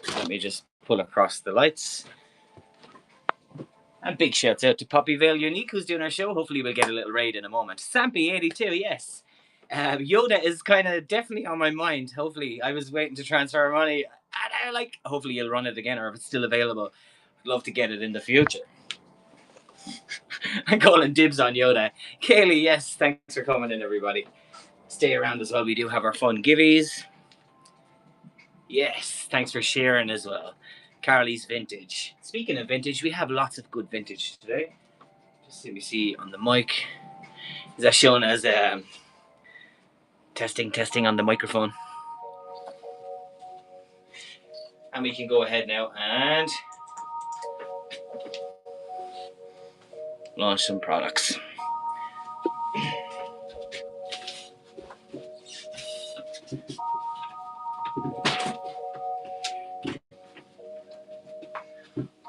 And let me just pull across the lights. And big shouts out to Poppyvale Unique, who's doing our show. Hopefully we'll get a little raid in a moment. Sampy82, yes. Yoda is kind of definitely on my mind. Hopefully, I was waiting to transfer money. And hopefully you'll run it again, or if it's still available, I'd love to get it in the future. I'm calling dibs on Yoda. Kaylee, yes, thanks for coming in, everybody. Stay around as well. We do have our fun giveies. Yes, thanks for sharing as well. Carly's Vintage. Speaking of vintage, we have lots of good vintage today. Just let me see on the mic. Is that shown as testing on the microphone? And we can go ahead now and launch some products.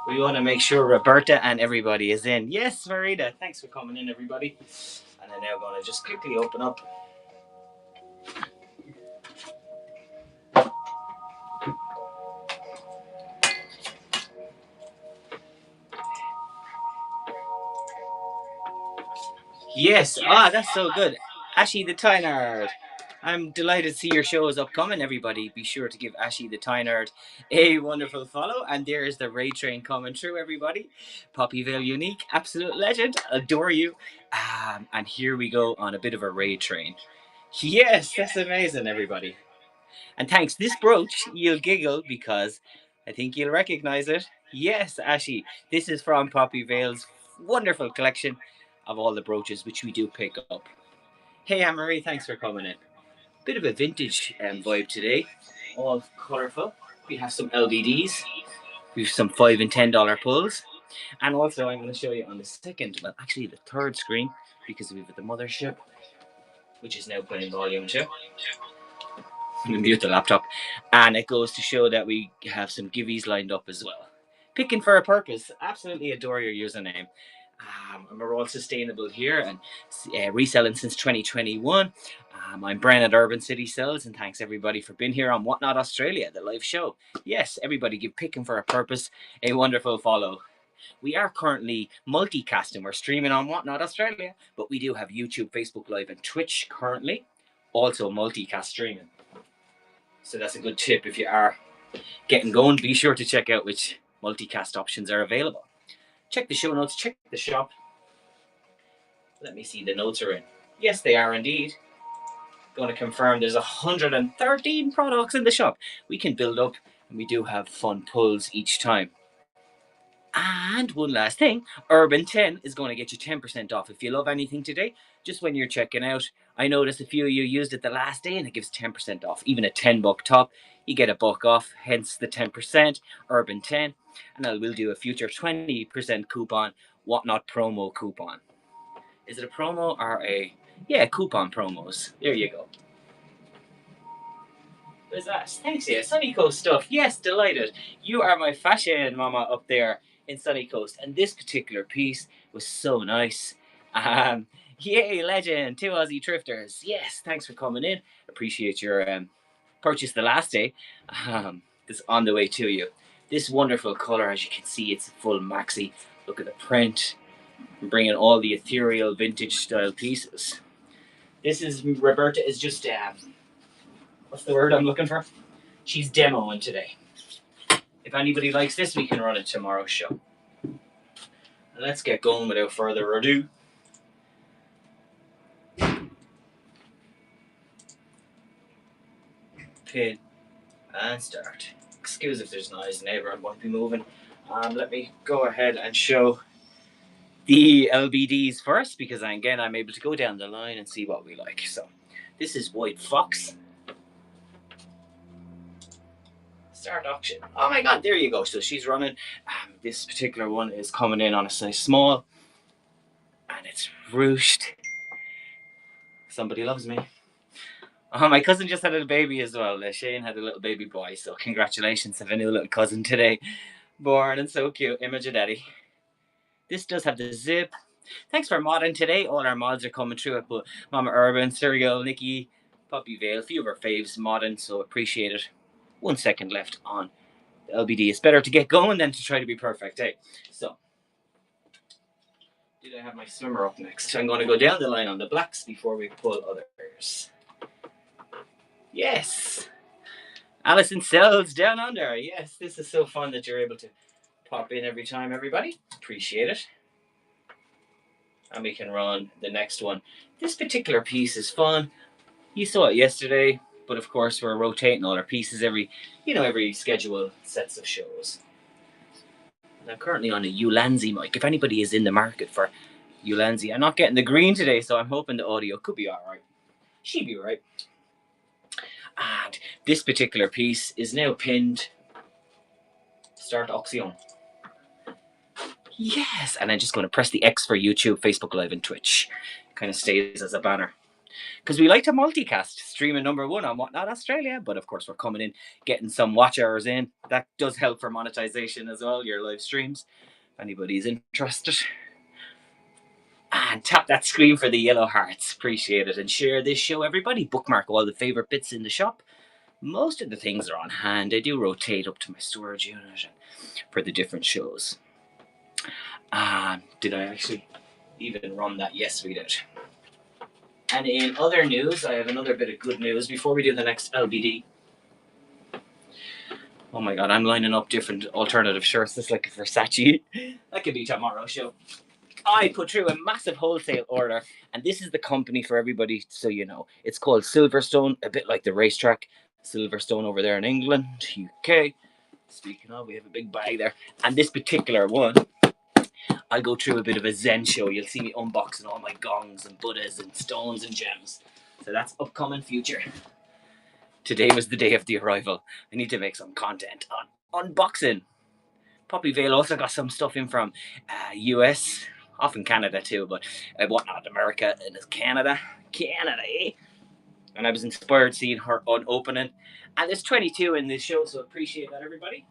We want to make sure Roberta and everybody is in. Yes, Marita, thanks for coming in, everybody. And I'm now going to just quickly open up. Yes, that's so good. Ashy the Tynard. I'm delighted to see your show is upcoming, everybody. Be sure to give Ashy the Tynard a wonderful follow. And there's the raid train coming through, everybody. Poppyvale Unique, absolute legend. Adore you. And here we go on a bit of a raid train. Yes, that's amazing, everybody. And thanks. This brooch, you'll giggle because I think you'll recognize it. Yes, Ashy. This is from Poppyvale's wonderful collection of all the brooches, which we do pick up. Hey, Anne-Marie, thanks for coming in. Bit of a vintage vibe today. All colourful. We have some LBDs. We have some $5 and $10 pulls. And also, I'm going to show you on the second, well, actually the third screen, because we've got the mothership, which is now playing volume 2. I'm going to mute the laptop. And it goes to show that we have some giveies lined up as well. Picking for a purpose. Absolutely adore your username. And we're all sustainable here and reselling since 2021. I'm Brian at Urbancitysells, and thanks everybody for being here on Whatnot Australia, the live show. Yes, everybody give Picking for a Purpose a wonderful follow. We are currently multicasting. We're streaming on Whatnot Australia, but we do have YouTube, Facebook Live, and Twitch currently. Also multicast streaming. So that's a good tip if you are getting going. Be sure to check out which multicast options are available. Check the show notes, check the shop. Let me see, the notes are in. Yes, they are indeed. Going to confirm there's 113 products in the shop. We can build up, and we do have fun pulls each time. And one last thing, Urban 10 is going to get you 10% off if you love anything today. Just when you're checking out, I noticed a few of you used it the last day and it gives 10% off. Even a $10 top, you get $1 off, hence the 10%, Urban 10. And I will do a future 20% coupon, Whatnot promo coupon. Is it a promo or a... Yeah, coupon promos. There you go. Where's that? Thanks, yeah. Sunny Coast stuff. Yes, delighted. You are my fashion mama up there in Sunny Coast. And this particular piece was so nice. Yay, legend. 2 Aussie thrifters. Yes, thanks for coming in. Appreciate your purchase the last day. This on the way to you. This wonderful colour, as you can see, it's a full maxi. Look at the print. I'm bringing all the ethereal vintage style pieces. This is, Roberta is just, what's the word I'm looking for? She's demoing today. If anybody likes this, we can run it tomorrow's show. And let's get going without further ado. Pin and start. Excuse if there's noise, neighbour might be moving. Let me go ahead and show the LBDs first, because again I'm able to go down the line and see what we like. So this is White Fox. Start auction. Oh my god, there you go. So she's running. This particular one is coming in on a size small, and it's ruched. Somebody loves me. Oh, my cousin just had a baby as well. Shane had a little baby boy, so congratulations to a new little cousin today. Born and so cute. Image of daddy. This does have the zip. Thanks for modding today. All our mods are coming through. I put Mama Urban, Serial, Nikki, Poppyvale, a few of our faves modding, so appreciate it. 1 second left on LBD. It's better to get going than to try to be perfect, eh? So, did I have my swimmer up next? I'm going to go down the line on the blacks before we pull others. Yes! Urbancitysells down under. Yes, this is so fun that you're able to pop in every time, everybody. Appreciate it. And we can run the next one. This particular piece is fun. You saw it yesterday, but of course we're rotating all our pieces every schedule sets of shows. And I'm currently on a Ulanzi mic. If anybody is in the market for Ulanzi, I'm not getting the green today, so I'm hoping the audio could be alright. She'd be right. And this particular piece is now pinned. Start Oxyon. Yes, and I'm just going to press the X for YouTube, Facebook Live, and Twitch. Kind of stays as a banner. Because we like to multicast, streaming #1 on Whatnot Australia, but of course we're coming in, getting some watch hours in. That does help for monetization as well, your live streams, if anybody's interested. And tap that screen for the yellow hearts, appreciate it. And share this show, everybody. Bookmark all the favourite bits in the shop. Most of the things are on hand. I do rotate up to my storage unit for the different shows. Did I actually even run that? Yes, we did. And in other news, I have another bit of good news before we do the next LBD. Oh my god, I'm lining up different alternative shirts. This is like a Versace. That could be tomorrow's show. I put through a massive wholesale order, and this is the company for everybody, so you know. It's called Silverstone, a bit like the racetrack. Silverstone over there in England, UK. Speaking of, we have a big bag there. And this particular one, I'll go through a bit of a Zen show. You'll see me unboxing all my gongs and Buddhas and stones and gems. So that's upcoming future. Today was the day of the arrival. I need to make some content on unboxing. Poppy Vale also got some stuff in from US, often Canada too, but Whatnot America and Canada, eh? And I was inspired seeing her unopening. And there's 22 in this show, so appreciate that, everybody.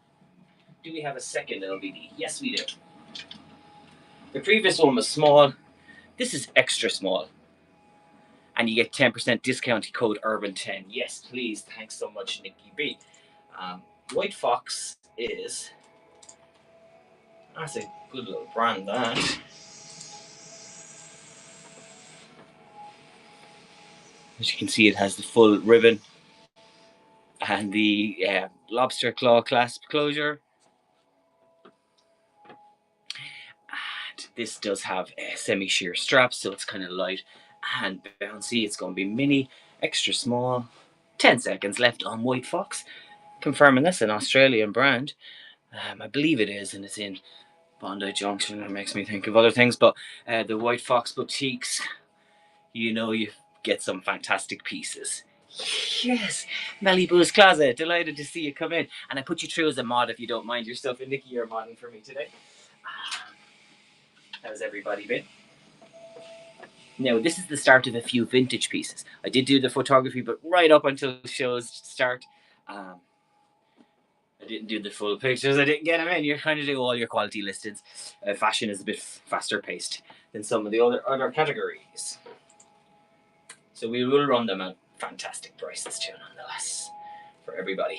Do we have a second LBD? Yes, we do. The previous one was small. This is extra small. And you get 10% discount code Urban10. Yes, please. Thanks so much, Nikki B. White Fox is... That's a good little brand, that. As you can see, it has the full ribbon and the lobster claw clasp closure. And this does have semi-sheer straps, so it's kind of light and bouncy. It's going to be mini, extra small. 10 seconds left on White Fox. Confirming this an Australian brand. I believe it is, and it's in Bondi Junction. It makes me think of other things, but the White Fox boutiques, you know, you get some fantastic pieces. Yes, Malibu's Closet. Delighted to see you come in, and I put you through as a mod if you don't mind yourself. And Nikki, you're modding for me today. How's everybody been? Now, this is the start of a few vintage pieces. I did do the photography, but right up until the show's start, I didn't do the full pictures. I didn't get them in. You're kind of doing all your quality listings. Fashion is a bit faster paced than some of the other categories. So we will run them at fantastic prices too, nonetheless, for everybody.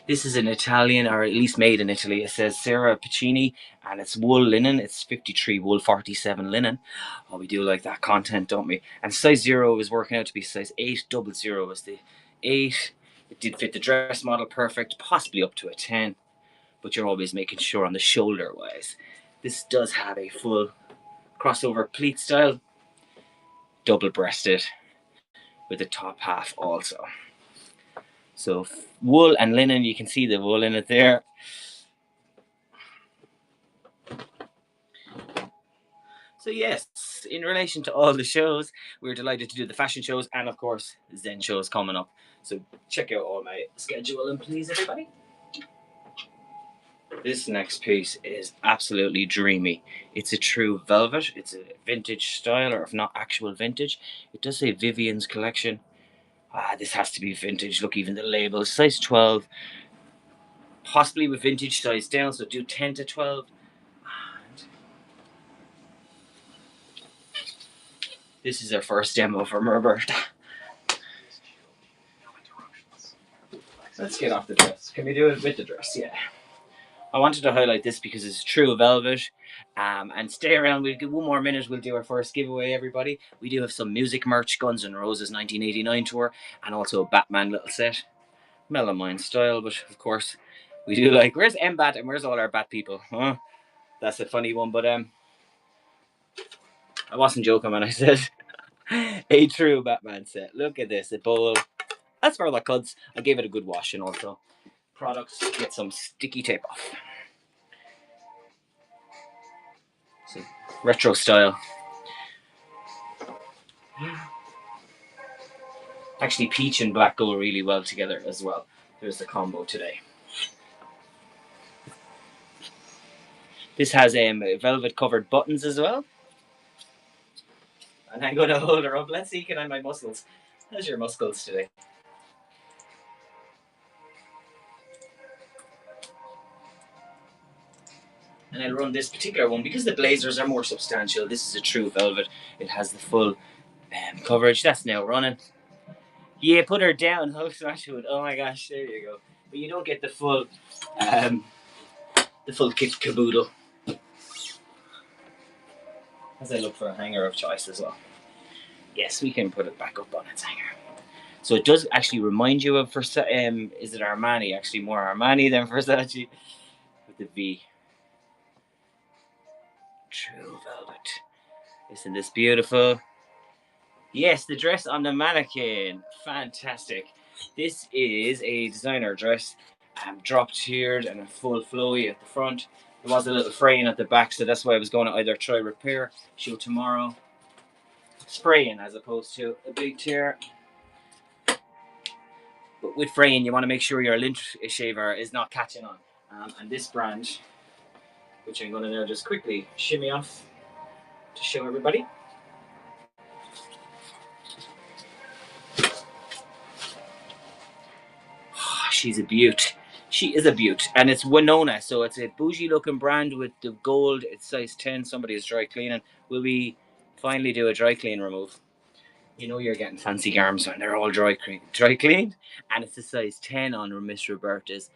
This is an Italian, or at least made in Italy. It says Sarah Piccini, and it's wool linen. It's 53 wool, 47 linen. Oh, we do like that content, don't we? And size 0 is working out to be size 8. 00 is the 8. It did fit the dress model perfect, possibly up to a 10. But you're always making sure on the shoulder wise. This does have a full crossover pleat style, double breasted, with the top half also. So wool and linen, you can see the wool in it there. So yes, in relation to all the shows, we're delighted to do the fashion shows and of course Zen shows coming up. So check out all my schedule and please everybody. This next piece is absolutely dreamy. It's a true velvet. It's a vintage style, or if not actual vintage. It does say Vivian's collection. This has to be vintage. Look, even the label, size 12. Possibly with vintage size down, so do 10 to 12. And This is our first demo from Roberta. Let's get off the dress. Can we do it with the dress? Yeah. I wanted to highlight this because it's true velvet. And stay around. We'll get one more minute. We'll do our first giveaway, everybody. We do have some music merch, Guns N' Roses 1989 tour, and also a Batman little set. Melamine style, but of course, we do like. Where's M-Bat and where's all our Bat people? Huh? That's a funny one, but I wasn't joking when I said a true Batman set. Look at this, a bowl. That's for the cuds. I gave it a good wash and also products. Get some sticky tape off. So, retro style. Actually, peach and black go really well together as well. There's the combo today. This has velvet covered buttons as well. And I'm going to hold her up. Let's see, can I my muscles? How's your muscles today? And I'll run this particular one because the blazers are more substantial. This is a true velvet. It has the full coverage. That's now running. Yeah, put her down. Oh, smash wood. Oh my gosh, there you go. But you don't get the full kit caboodle. As I look for a hanger of choice as well. Yes, we can put it back up on its hanger. So it does actually remind you of is it Armani? Actually, more Armani than Versace with the V. True velvet. Isn't this beautiful? Yes, the dress on the mannequin. Fantastic. This is a designer dress. Drop tiered and a full flowy at the front. There was a little fraying at the back, so that's why I was going to either try repair, show tomorrow. Spraying as opposed to a big tear. But with fraying, you want to make sure your lint shaver is not catching on. And this brand, which I'm going to now just quickly shimmy off to show everybody. Oh, she's a beaut. She is a beaut. And it's Winona, so it's a bougie looking brand with the gold. It's size 10. Somebody is dry cleaning. Will we finally do a dry clean remove? You know you're getting fancy garms when they're all dry cleaned. And it's a size 10 on Miss Roberta's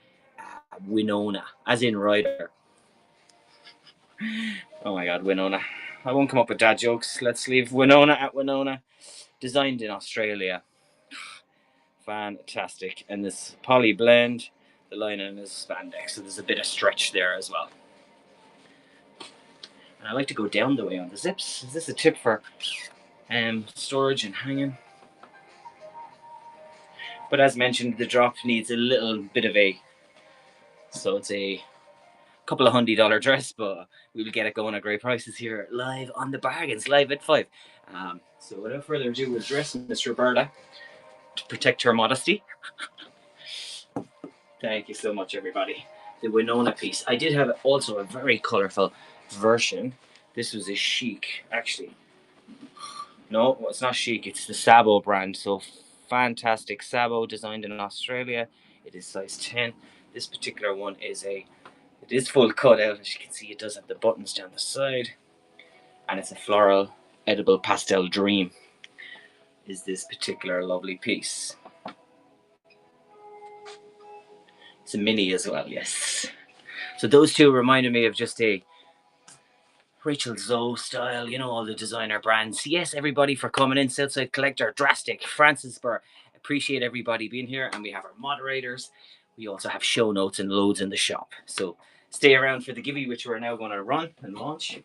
Winona, as in rider. Oh my god, Winona. I won't come up with dad jokes. Let's leave Winona at Winona. Designed in Australia. Fantastic. And this poly blend, the lining is spandex, so there's a bit of stretch there as well. And I like to go down the way on the zips. Is this a tip for storage and hanging? But as mentioned, the drop needs a little bit of so it's a couple of $100 dress, but we'll get it going at great prices here live on the bargains, live at 5. So without further ado, we'll dress Miss Roberta to protect her modesty. Thank you so much, everybody. The Winona piece. I did have also a very colourful version. This was a chic, actually. No, it's not chic. It's the Sabo brand. So fantastic. Sabo, designed in Australia. It is size 10. This particular one is it is full cut out. As you can see, it does have the buttons down the side. And it's a floral, edible pastel dream. Is this particular lovely piece. It's a mini as well, yes. So those two reminded me of just a Rachel Zoe style, you know, all the designer brands. Yes, everybody for coming in. Southside Collector, Drastic, Francis Burr. Appreciate everybody being here. And we have our moderators. We also have show notes and loads in the shop. So stay around for the giveaway, which we're now going to run and launch.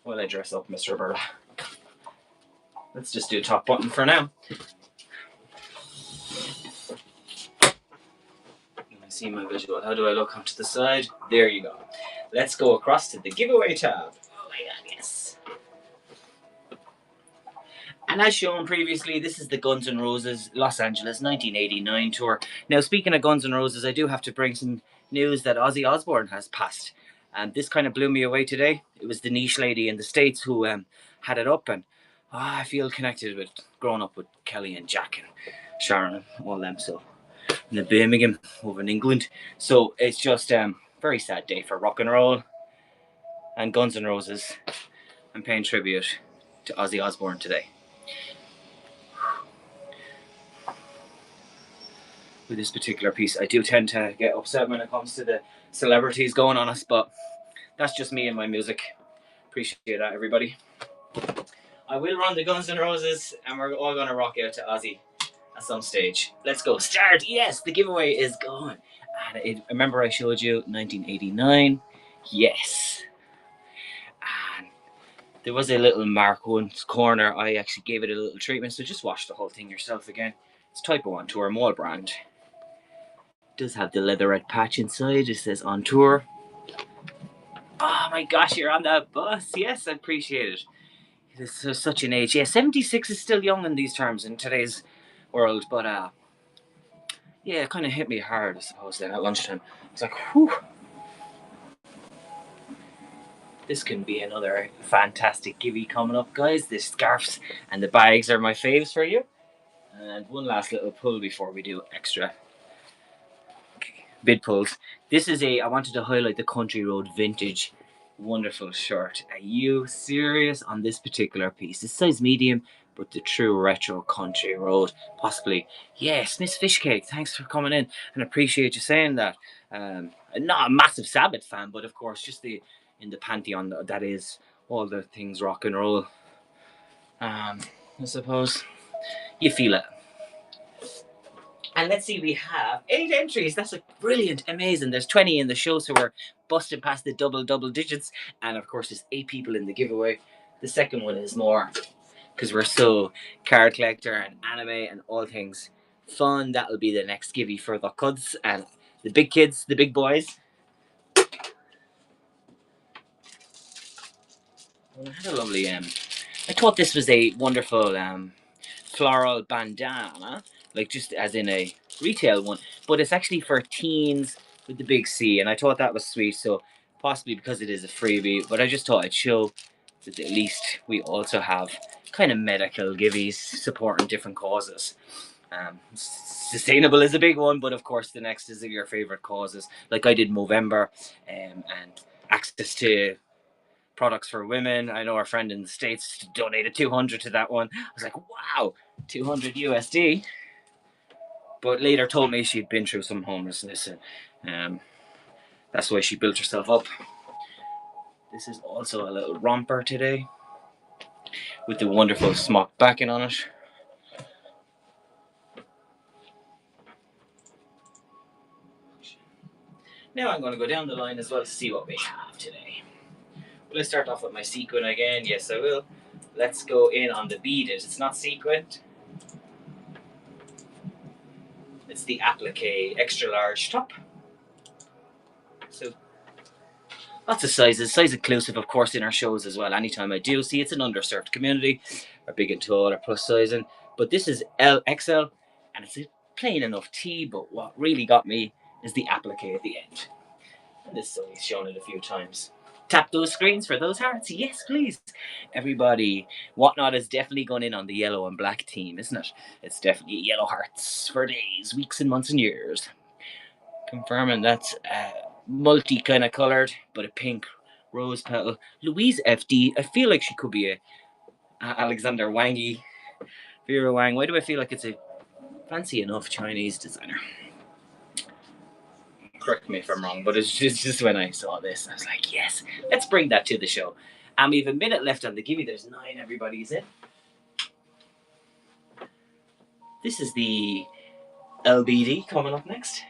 While I dress up Mr. Roberta. Let's just do top button for now. See my visual. How do I look onto the side? There you go. Let's go across to the giveaway tab. Oh my god, yes. And as shown previously, this is the Guns N' Roses Los Angeles 1989 tour. Now, speaking of Guns N' Roses, I do have to bring some news that Ozzy Osbourne has passed. And this kind of blew me away today. It was the niche lady in the States who had it up, and I feel connected with growing up with Kelly and Jack and Sharon and all them, so in the Birmingham over in England. So it's just very sad day for rock and roll and Guns N' Roses. I'm paying tribute to Ozzy Osbourne today. With this particular piece, I do tend to get upset when it comes to the celebrities going on us, but that's just me and my music. Appreciate that, everybody. I will run the Guns N' Roses, and we're all gonna rock out to Ozzy at some stage. Let's go. Start. Yes, the giveaway is gone. And remember I showed you 1989. Yes. And there was a little mark once corner. I actually gave it a little treatment, so just watch the whole thing yourself again. It's Type O on Tour Mall brand. It does have the leatherette patch inside. It says on tour. Oh my gosh, you're on that bus. Yes, I appreciate it. It is such an age. Yeah, 76 is still young in these terms in today's world, but yeah, it kind of hit me hard, I suppose, then at lunchtime. It's like, whew. This can be another fantastic givey coming up, guys. The scarves and the bags are my faves for you. And one last little pull before we do extra bid pulls. This is I wanted to highlight the Country Road Vintage. Wonderful shirt. Are you serious on this particular piece? It's size medium, but the true retro Country Road. Possibly. Yes, Miss Fishcake, thanks for coming in and appreciate you saying that. Not a massive Sabbath fan, but of course, just in the pantheon that is all the things rock and roll. I suppose you feel it. And let's see, we have 8 entries. That's brilliant, amazing. There's 20 in the show, so we're busting past the double digits. And of course, there's 8 people in the giveaway. The second one is more, because we're so card collector and anime and all things fun. That'll be the next givey for the kids and the big kids, the big boys. Well, I had a lovely I thought this was a wonderful floral bandana, like just as in a retail one, but it's actually for teens with the big C, and I thought that was sweet. So possibly because it is a freebie, but I just thought I'd show that at least we also have kind of medical giveies supporting different causes. Sustainable is a big one, but of course the next is your favorite causes. Like I did Movember, and access to products for women. I know our friend in the States donated 200 to that one. I was like, wow, 200 USD. But later told me she'd been through some homelessness, and that's why she built herself up. This is also a little romper today with the wonderful smock backing on it. Now I'm going to go down the line as well to see what we have today. Will I start off with my sequin again? Yes, I will. Let's go in on the beaded. It's not sequined. It's the applique extra large top. So lots of sizes, size inclusive, of course, in our shows as well. Anytime I do see it's an underserved community, or big and tall, or plus sizing. But this is XL, and it's a plain enough T. But what really got me is the applique at the end. And this Sonny's shown it a few times. Tap those screens for those hearts. Yes, please. Everybody, Whatnot is definitely going in on the yellow and black team, isn't it? It's definitely yellow hearts for days, weeks, and months and years. Confirming that's multi kind of coloured, but a pink rose petal. Louise FD. I feel like she could be a Alexander Wangy. Vera Wang. Why do I feel like it's a fancy enough Chinese designer? Correct me if I'm wrong, but it's just when I saw this, I was like, yes, let's bring that to the show. And we have a minute left on the gimme. There's 9. Everybody's in. This is the LBD coming up next.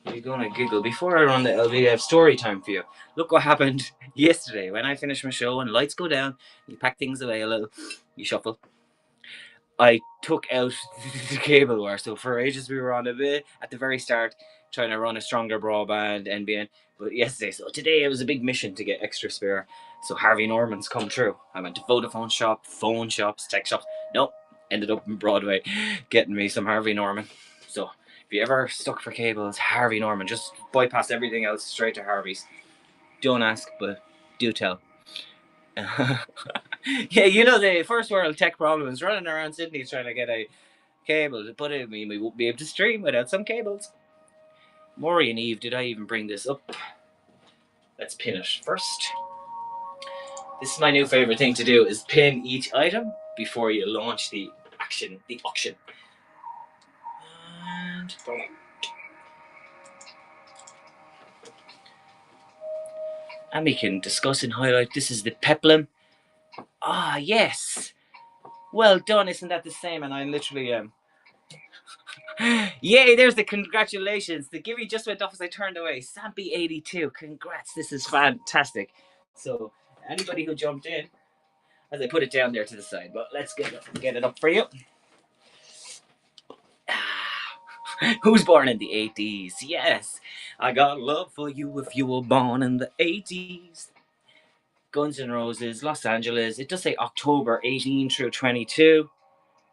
You're gonna giggle. Before I run the LBD, I have story time for you. Look what happened yesterday when I finished my show and lights go down. You pack things away a little. You shuffle. I took out the cable wire. So for ages we were on a bit at the very start trying to run a stronger broadband NBN. But yesterday, so today it was a big mission to get extra spare. So Harvey Norman's come true. I went to Vodafone shop, phone shops, tech shops. Nope, ended up in Broadway getting me some Harvey Norman. So if you ever stuck for cables, Harvey Norman, just bypass everything else straight to Harvey's. Don't ask, but do tell. Yeah, you know the first world tech problems running around Sydney trying to get a cable. But I mean, we won't be able to stream without some cables. Maury and Eve, did I even bring this up? Let's pin it first. This is my new favorite thing to do, is pin each item before you launch the auction. And we can discuss and highlight. This is the peplum. Ah, yes. Well done. Isn't that the same? And I literally Yay, there's the congratulations. The Gibby just went off as I turned away. Sampy82. Congrats. This is fantastic. So anybody who jumped in, as I put it down there to the side, but let's get it up for you. Who's born in the 80s? Yes. I got love for you if you were born in the 80s. Guns N' Roses, Los Angeles. It does say October 18 through 22.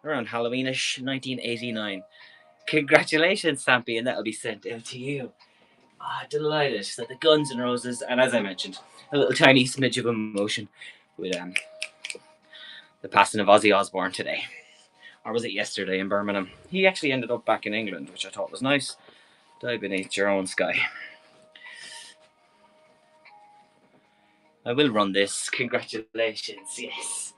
Around Halloweenish, 1989. Congratulations, Sampy, and that'll be sent out to you. Delighted. So the Guns N' Roses, and as I mentioned, a little tiny smidge of emotion with the passing of Ozzy Osbourne today. Or was it yesterday in Birmingham? He actually ended up back in England, which I thought was nice. Die beneath your own sky. I will run this. Congratulations, yes.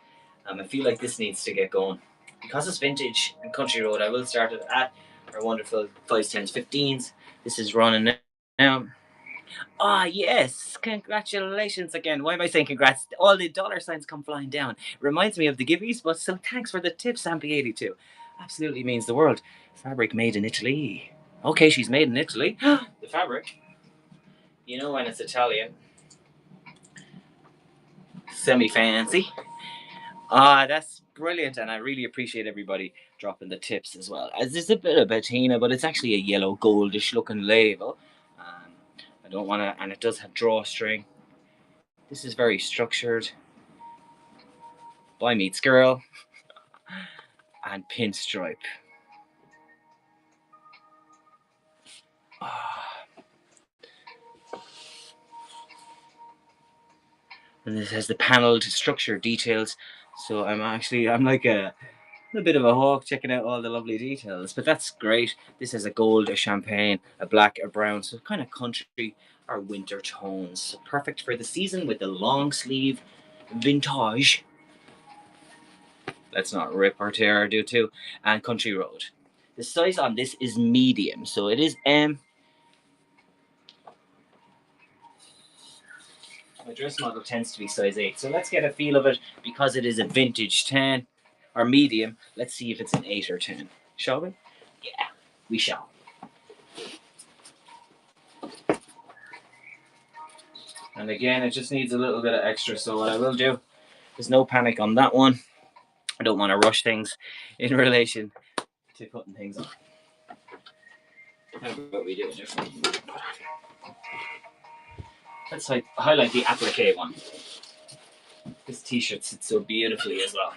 I feel like this needs to get going. Because it's vintage and country road, I will start it at our wonderful 5s, 10s, 15s. This is running now. Yes, congratulations again. Why am I saying congrats? All the dollar signs come flying down. Reminds me of the gibbies, but still thanks for the tip, Sampy82. Absolutely means the world. Fabric made in Italy. Okay, she's made in Italy. The fabric. You know when it's Italian. Semi-fancy. That's brilliant, and I really appreciate everybody dropping the tips as well. As there's a bit of patina, but it's actually a yellow goldish looking label. I don't want to, and it does have drawstring. This is very structured. Boy meets girl. And pinstripe. And this has the panelled structure details. So I'm like a bit of a hawk checking out all the lovely details. But that's great. This has a gold, a champagne, a black, a brown. So kind of country or winter tones. So perfect for the season with the long sleeve vintage. Let's not rip or tear or do too. And country road. The size on this is medium. So it is M. My dress model tends to be size 8. So let's get a feel of it because it is a vintage 10 or medium. Let's see if it's an 8 or 10. Shall we? Yeah, we shall. And again, it just needs a little bit of extra. So what I will do, there's no panic on that one. I don't want to rush things in relation to putting things on. How about we do it differently? Let's highlight the applique one. This t-shirt sits so beautifully as well.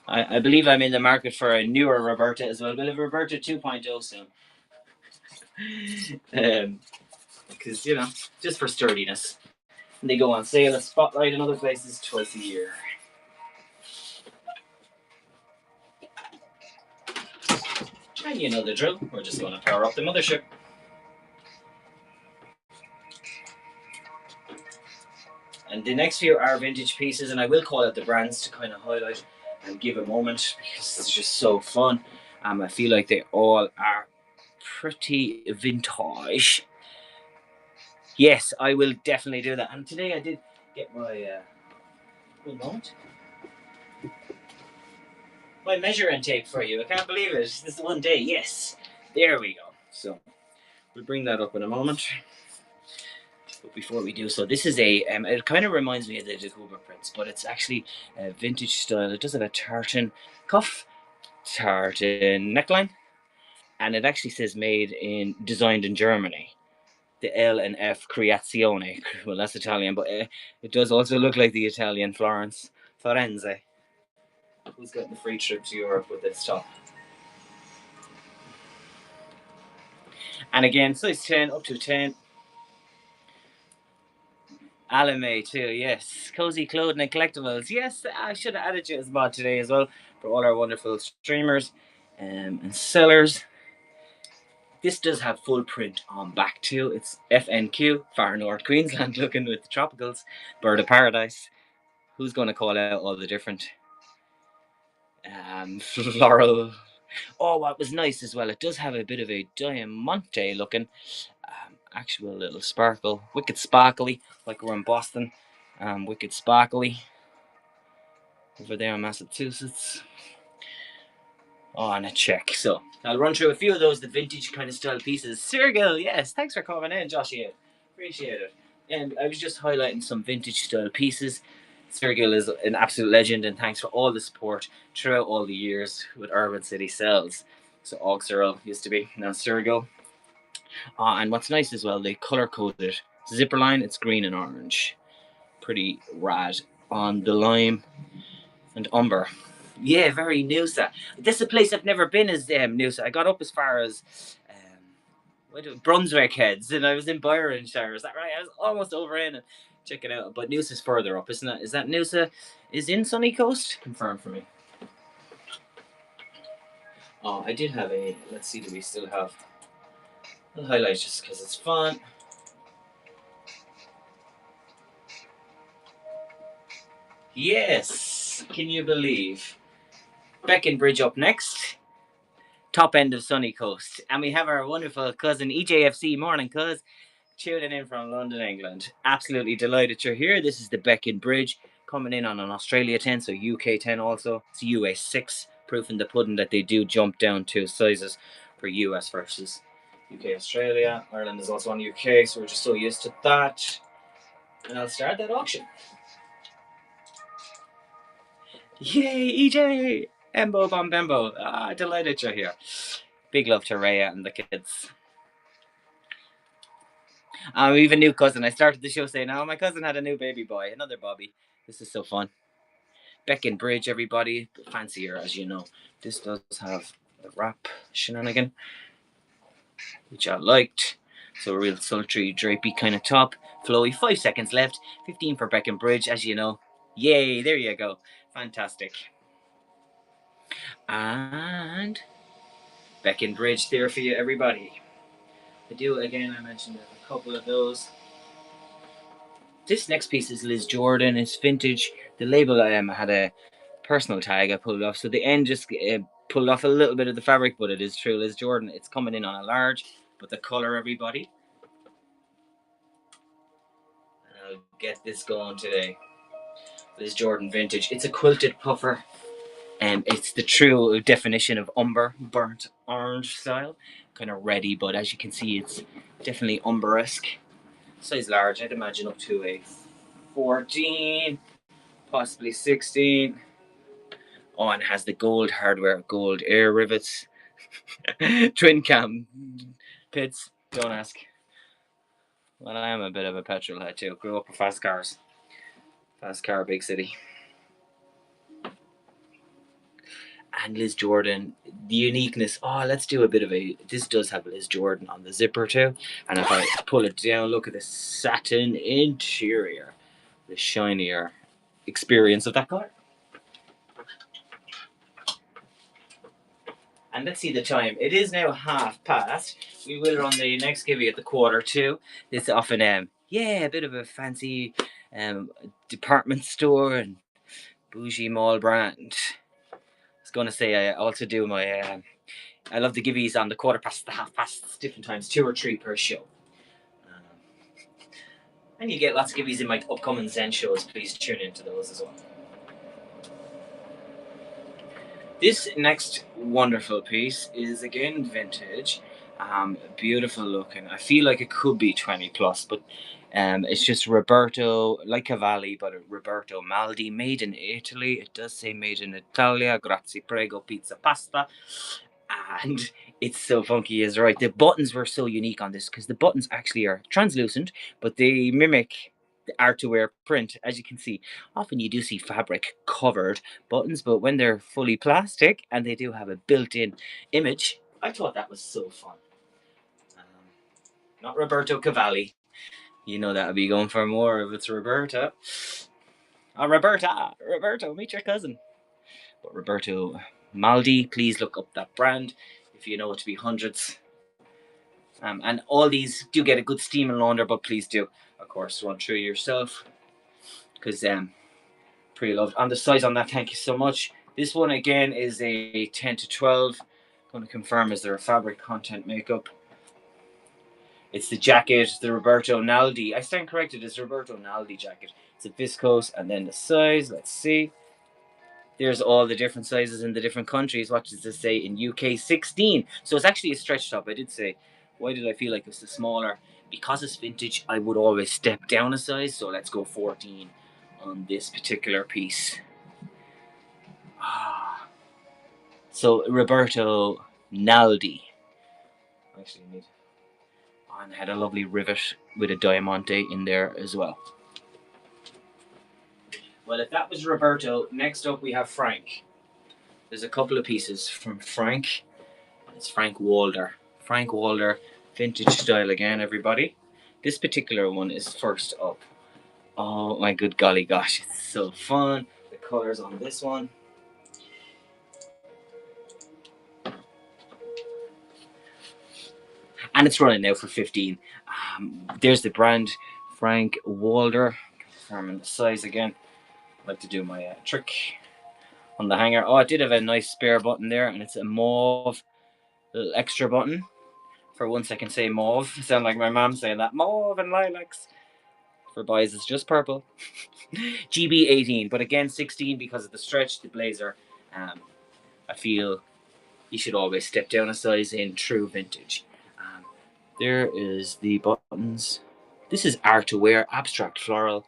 I believe I'm in the market for a newer Roberta as well, but a Roberta 2.0 soon. Because, just for sturdiness. And they go on sale at Spotlight and other places twice a year. And you know the drill. We're just going to power up the mothership. And the next few are vintage pieces, and I will call out the brands to kind of highlight and give a moment because it's just so fun. I feel like they all are pretty vintage. Yes, I will definitely do that. And today I did get my one moment. My measuring tape for you. I can't believe it. This is one day. Yes, there we go. So we'll bring that up in a moment. But before we do so, this is a. It kind of reminds me of the Jacoba prints, but it's actually a vintage style. It does have a tartan cuff, tartan neckline, and it actually says designed in Germany. The L and F Creazione. Well, that's Italian, but it does also look like the Italian Florence. Firenze. Who's getting the free trip to Europe with this top? And again, size 10 up to 10. Alame too, yes. Cozy Clothing and Collectibles. Yes, I should have added you as mod today as well for all our wonderful streamers. And sellers. This does have full print on back too. It's FNQ, Far North Queensland, looking with the tropicals, bird of paradise. Who's going to call out all the different floral? Oh, what was nice as well, it does have a bit of a diamante looking actual little sparkle, wicked sparkly, like we're in Boston. Wicked sparkly over there in Massachusetts. Oh, and a check. So I'll run through a few of those, the vintage kind of style pieces. Sergil, yes, thanks for coming in, Joshua. Appreciate it. And I was just highlighting some vintage style pieces. Sergil is an absolute legend, and thanks for all the support throughout all the years with Urbancitysells. So Auxerl used to be, now Sergil. And what's nice as well, they color coded zipper line. It's green and orange, pretty rad. On the lime and umber. Yeah, very Noosa. This is a place I've never been as Noosa. I got up as far as Brunswick Heads, and I was in Byronshire. Is that right? I was almost over in and check it out. But Noosa's further up, isn't it? Is that Noosa is in Sunny Coast? Confirm for me. Oh, I did have a. Let's see, do we still have? I'll highlight just because it's fun. Yes, can you believe? Beckenbridge up next. Top end of Sunny Coast. And we have our wonderful cousin EJFC. Morning, cuz. Tuning in from London, England. Absolutely delighted you're here. This is the Beacon Bridge coming in on an Australia 10, so UK 10 also. It's US 6, proof in the pudding that they do jump down 2 sizes for US versus UK Australia. Ireland is also on UK, so we're just so used to that. And I'll start that auction. Yay, EJ! Embo Bom Bembo. Ah, delighted you're here. Big love to Raya and the kids. We have a new cousin. I started the show saying, "Oh, my cousin had a new baby boy, another Bobby." This is so fun. Beacon Bridge, everybody. Fancier, as you know. This does have the wrap shenanigan, which I liked. So a real sultry, drapey kind of top. Flowy. 5 seconds left. 15 for Beacon Bridge, as you know. Yay! There you go. Fantastic. And Beacon Bridge there for you, everybody. I do again. I mentioned a couple of those. This next piece is Liz Jordan. It's vintage. The label had a personal tag I pulled off, so the end just pulled off a little bit of the fabric, but it is true Liz Jordan. It's coming in on a large, but the color, everybody. And I'll get this going today. Liz Jordan vintage. It's a quilted puffer. It's the true definition of umber, burnt orange style. Kind of ready, but as you can see, it's definitely umber-esque. Size large, I'd imagine up to a 14, possibly 16. Oh, and it has the gold hardware, gold air rivets, twin cam pits. Don't ask. Well, I am a bit of a petrol head too. Grew up with fast cars. Fast car, big city. And Liz Jordan, the uniqueness. Oh, let's do a bit of a. This does have Liz Jordan on the zipper too. And if I pull it down, look at the satin interior, the shinier experience of that color. And let's see the time. It is now past. We will run the next giveaway at the 1:45. It's often a bit of a fancy department store and bougie mall brand. I was gonna say I also do my I love the giveaways on the 1:15, the 1/2, different times, 2 or 3 per show. And you get lots of giveaways in my upcoming Zen shows. Please tune into those as well. This next wonderful piece is again vintage, beautiful looking. I feel like it could be 20 plus, but it's just Roberto, like Cavalli, but Roberto Maldi, made in Italy. It does say made in Italia. Grazie, prego, pizza, pasta. And it's so funky, is right. The buttons were so unique on this because the buttons actually are translucent, but they mimic the art to wear print. As you can see, often you do see fabric covered buttons, but when they're fully plastic and they do have a built-in image, I thought that was so fun. Not Roberto Cavalli. You know that would be going for more if it's Roberta. Oh, Roberto, meet your cousin. But Roberto Maldi. Please look up that brand if you know it to be hundreds. And all these do get a good steam and launder, but please do, of course, run through yourself because pretty loved. On the size on that, thank you so much. This one again is a 10 to 12. I'm going to confirm, is there a fabric content makeup? It's the jacket, the Roberto Naldi. I stand corrected, it's Roberto Naldi jacket. It's a viscose, and then the size, let's see. There's all the different sizes in the different countries. What does this say in UK? 16. So it's actually a stretch top. I did say, why did I feel like it's the smaller? Because it's vintage, I would always step down a size. So let's go 14 on this particular piece. So Roberto Naldi. Actually, need. And had a lovely rivet with a diamante in there as well. Well, if that was Roberto, next up we have Frank. There's a couple of pieces from Frank. It's Frank Walder. Frank Walder, vintage style again, everybody. This particular one is first up. Oh my good golly gosh, it's so fun. The colours on this one. And it's running now for 15. There's the brand, Frank Walder. Confirming the size again. I like to do my trick on the hanger. Oh, it did have a nice spare button there, and it's a mauve little extra button. For once I can say mauve. I sound like my mom saying that. Mauve and lilacs. For boys, it's just purple. GB 18, but again 16 because of the stretch, the blazer. I feel you should always step down a size in true vintage. There is the buttons. This is art to wear, abstract floral,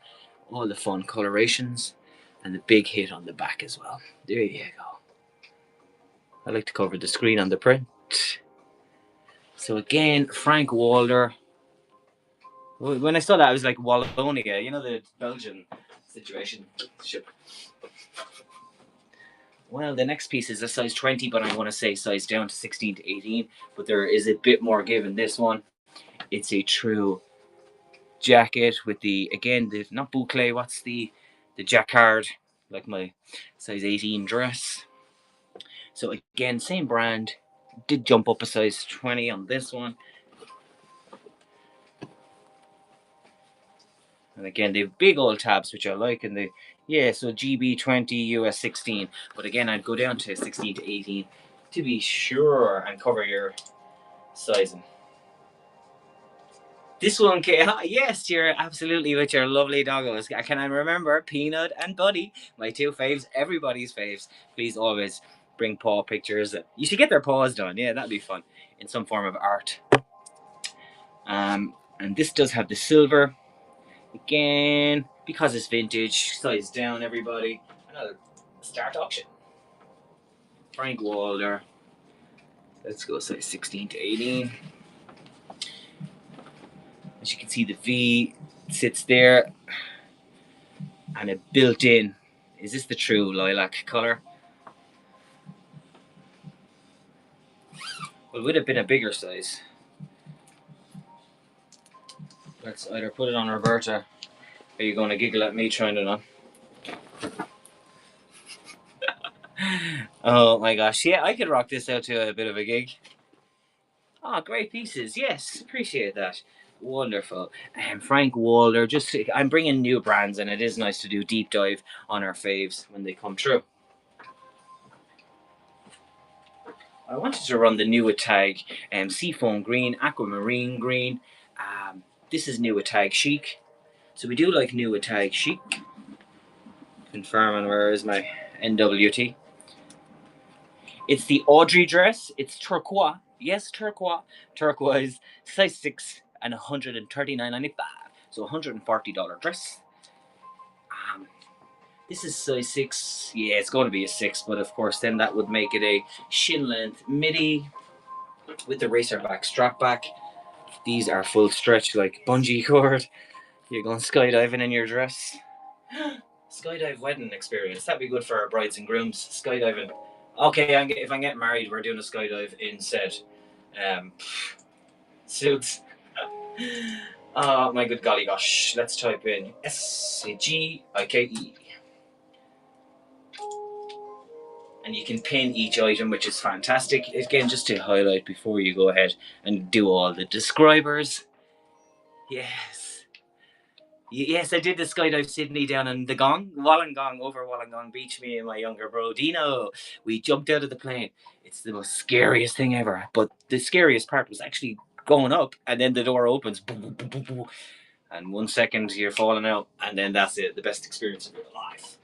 all the fun colorations, and the big hit on the back as well. There you go. I like to cover the screen on the print. So again, Frank Walder. When I saw that, I was like Wallonia, you know, the Belgian situation. Well, the next piece is a size 20, but I want to say size down to 16 to 18. But there is a bit more give in this one. It's a true jacket with the, again, the not boucle, what's the jacquard, like my size 18 dress. So again, same brand. Did jump up a size 20 on this one. And again, they have big old tabs, which I like. And they, yeah, so GB 20, US 16. But again, I'd go down to 16 to 18 to be sure and cover your sizing. This one, yes, you're absolutely with your lovely doggos. Can I remember Peanut and Buddy, my two faves, everybody's faves. Please always bring paw pictures. You should get their paws done. Yeah, that'd be fun in some form of art. And this does have the silver. Again, because it's vintage, size down, everybody. Another start auction. Frank Walder. Let's go size 16 to 18. As you can see, the V sits there. And a built in. Is this the true lilac colour? Well, it would have been a bigger size. Let's either put it on Roberta. Are you going to giggle at me trying it on? Oh my gosh, yeah, I could rock this out to a bit of a gig. Oh, great pieces. Yes, appreciate that. Wonderful. Frank Walder, I'm bringing new brands, and it is nice to do deep dive on our faves when they come true. I wanted to run the new tag, Seafoam Green, Aquamarine Green. This is new tag Chic. So we do like new tag Chic. Confirming where is my NWT. It's the Audrey dress. It's turquoise. Yes, turquoise, size 6 and $139.95. So $140 dress. This is size 6. Yeah, it's going to be a 6, but of course then that would make it a shin length midi with the racer back strap back. These are full stretch like bungee cord. You're going skydiving in your dress. Skydive wedding experience. That'd be good for our brides and grooms. Skydiving. Okay, if I get married, we're doing a skydive instead. Suits. Oh my good golly gosh. Let's type in SGIKE. and you can pin each item, which is fantastic. Again, just to highlight before you go ahead and do all the describers. Yes. Yes, I did the skydive Sydney down in the Wollongong, over Wollongong Beach. Me and my younger bro Dino, we jumped out of the plane. It's the most scariest thing ever. But the scariest part was actually going up, and then the door opens, and 1 second you're falling out, and then that's it. The best experience of your life.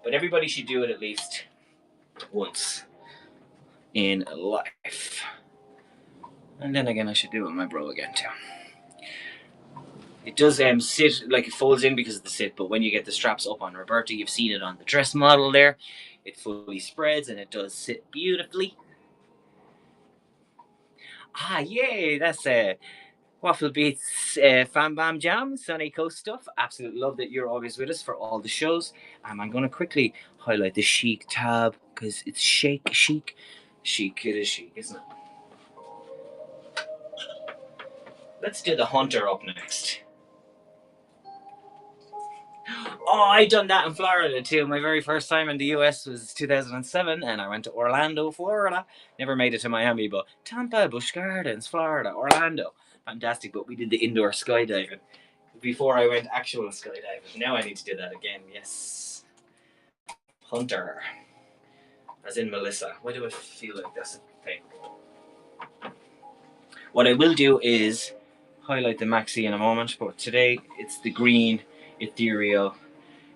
But everybody should do it at least once in life. And then again, I should do it with my bro again too. It does sit, like it folds in because of the sit, but when you get the straps up on Roberta, you've seen it on the dress model there, it fully spreads and it does sit beautifully. Ah, yay, that's Waffle Beats Fam Bam Jam, Sunny Coast stuff. Absolutely love that you're always with us for all the shows. I'm going to quickly highlight the chic tab because it's chic. Chic, it is chic, isn't it? Let's do the Hunter up next. Oh, I done that in Florida too. My very first time in the US was 2007, and I went to Orlando, Florida. Never made it to Miami, but Tampa, Busch Gardens, Florida, Orlando. Fantastic, but we did the indoor skydiving before I went actual skydiving. Now I need to do that again, yes. Hunter. As in Melissa. Why do I feel like that's a thing? What I will do is highlight the maxi in a moment, but today it's the green ethereal.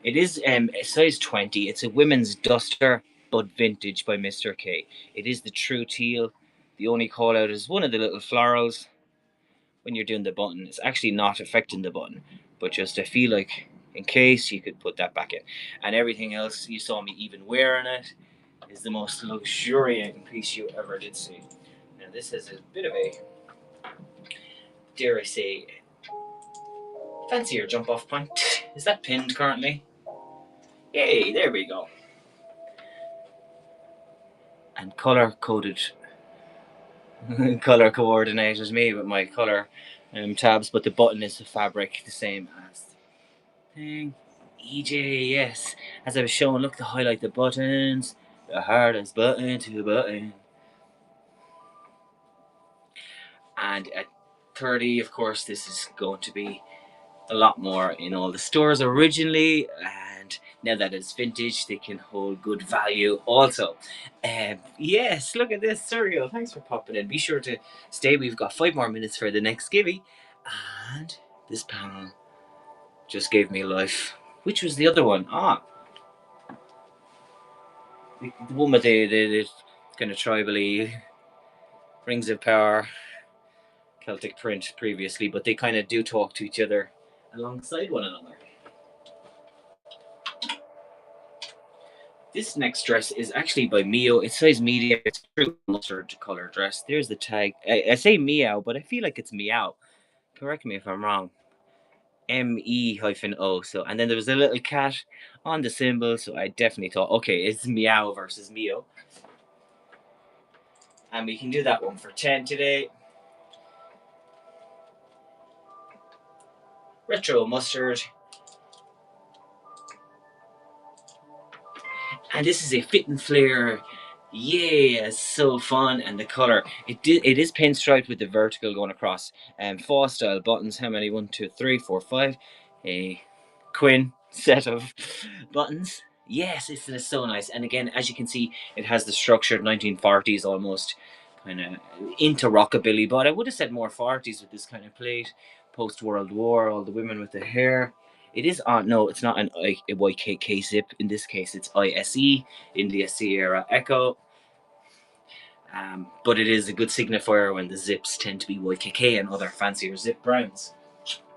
It is size 20. It's a women's duster, but vintage by Mr. K. It is the true teal. The only call out is one of the little florals when you're doing the button. It's actually not affecting the button, but just I feel like in case you could put that back in. And everything else, you saw me even wearing it, is the most luxuriant piece you ever did see. Now this has a bit of a, dare I say, fancier jump off point. Is that pinned currently? Yay, there we go. And color coded, color coordinated me with my color tabs, but the button is the fabric, the same as the thing. EJ, yes. As I was showing, look to highlight the buttons, the hardest button to button. And at 30, of course, this is going to be a lot more in all the stores originally, and now that it's vintage, they can hold good value also. Yes, look at this cereal. Thanks for popping in. Be sure to stay. We've got 5 more minutes for the next givey, and this panel just gave me life. Which was the other one? The one with the kind of tribally rings of power Celtic print previously, but they kind of do talk to each other alongside one another. This next dress is actually by Mio. It's size medium. It's a true mustard color dress. There's the tag. I say meow, but I feel like it's meow. Correct me if I'm wrong. ME-O. So, and then there was a little cat on the symbol. So I definitely thought, okay, it's meow versus Mio. And we can do that one for 10 today. Retro mustard. And this is a fit and flare. Yeah, so fun. And the color, it is pinstriped with the vertical going across. Fall style buttons. How many? 1, 2, 3, 4, 5. A Quinn set of buttons. Yes, it's so nice. And again, as you can see, it has the structured 1940s almost kind of into rockabilly, but I would have said more 40s with this kind of plate. Post World War, all the women with the hair. It is on. No, it's not a YKK zip. In this case, it's ISE, India Sierra Echo. But it is a good signifier when the zips tend to be YKK and other fancier zip brands.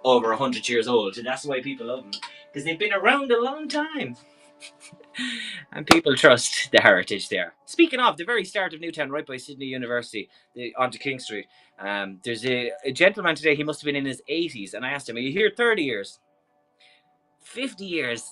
Over 100 years old. And that's why people love them. Because they've been around a long time. And people trust the heritage there. Speaking of, the very start of Newtown, right by Sydney University, onto King Street, there's a gentleman today, he must have been in his 80s, and I asked him, are you here 30 years? 50 years.